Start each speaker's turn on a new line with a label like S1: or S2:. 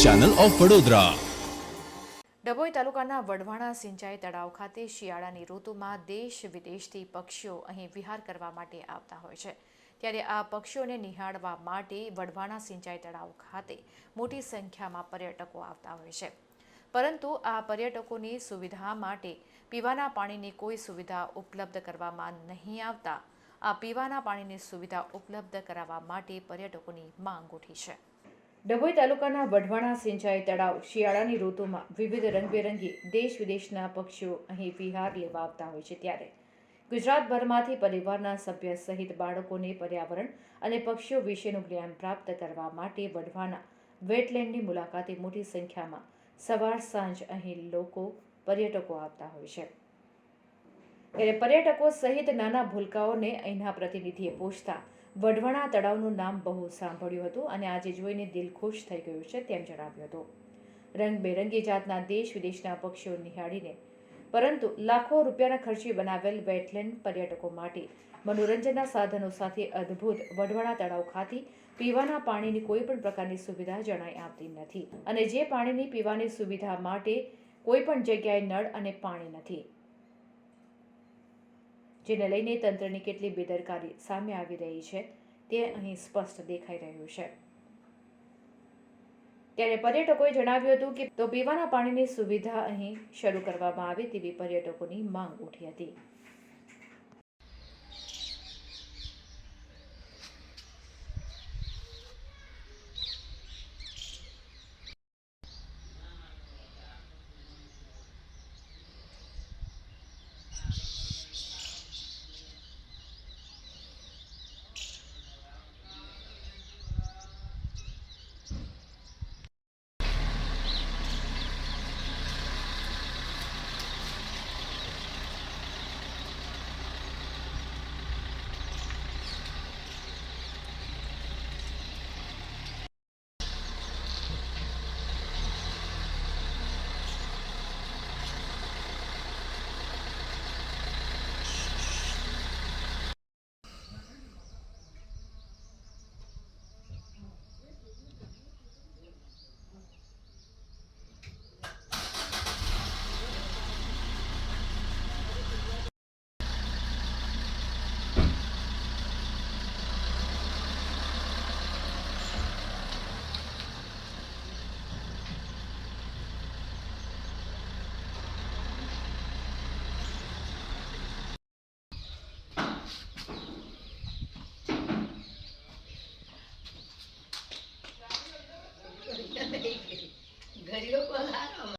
S1: Channel of Vadodara.
S2: Dabhoi તાલુકાના વઢવાણા સિંચાઈ તળાવ ખાતે શિયાળાની ઋતુમાં દેશ વિદેશથી પક્ષીઓ અહીં વિહાર કરવા માટે આવતા હોય છે। ત્યારે આ પક્ષીઓને નિહાળવા માટે વઢવાણા સિંચાઈ તળાવ ખાતે મોટી સંખ્યામાં પર્યટકો આવતા હોય છે, પરંતુ આ પર્યટકોની સુવિધા માટે પીવાના પાણીની કોઈ સુવિધા ઉપલબ્ધ કરવામાં નહીં આવતા આ પીવાના પાણીની સુવિધા ઉપલબ્ધ કરાવવા માટે પર્યટકોની માંગ ઉઠી છે। ડભોઈ તાલુકાના વઢવાણા સિંચાઈ તળાવ શિયાળાની ઋતુમાં વિવિધ રંગબેરંગી દેશ વિદેશના પક્ષીઓ અહીં વિહાર લેવા આવતા હોય છે। ત્યારે ગુજરાતભરમાંથી પરિવારના સભ્ય સહિત બાળકોને પર્યાવરણ અને પક્ષીઓ વિશેનું જ્ઞાન પ્રાપ્ત કરવા માટે વઢવાણા વેટલેન્ડની મુલાકાતે મોટી સંખ્યામાં સવાર સાંજ અહીં પર્યટકો આવતા હોય છે। ત્યારે પર્યટકો સહિત નાના ભૂલકાઓને અહીંના પ્રતિનિધિએ પૂછતા વઢવાણા તળાવનું નામ બહુ સાંભળ્યું હતું અને આજે જોઈને દિલ ખુશ થઈ ગયું છે તેમ જણાવ્યું હતું। રંગબેરંગી જાતના દેશ વિદેશના પક્ષીઓ નિહાળીને પરંતુ લાખો રૂપિયાના ખર્ચે બનાવેલ વેટલેન્ડ પર્યટકો માટે મનોરંજનના સાધનો સાથે અદ્ભુત વઢવાણા તળાવ ખાતે પીવાના પાણીની કોઈ પણ પ્રકારની સુવિધા જણાઈ આવતી નથી અને જે પાણીની પીવાની સુવિધા માટે કોઈ પણ જગ્યાએ નળ અને પાણી નથી, જેને લઈને તંત્રની કેટલી બેદરકારી સામે આવી રહી છે તે અહીં સ્પષ્ટ દેખાઈ રહ્યું છે। ત્યારે પર્યટકોએ જણાવ્યું હતું કે પીવાના પાણીની સુવિધા અહીં શરૂ કરવામાં આવે તેવી પર્યટકોની માંગ ઉઠી હતી।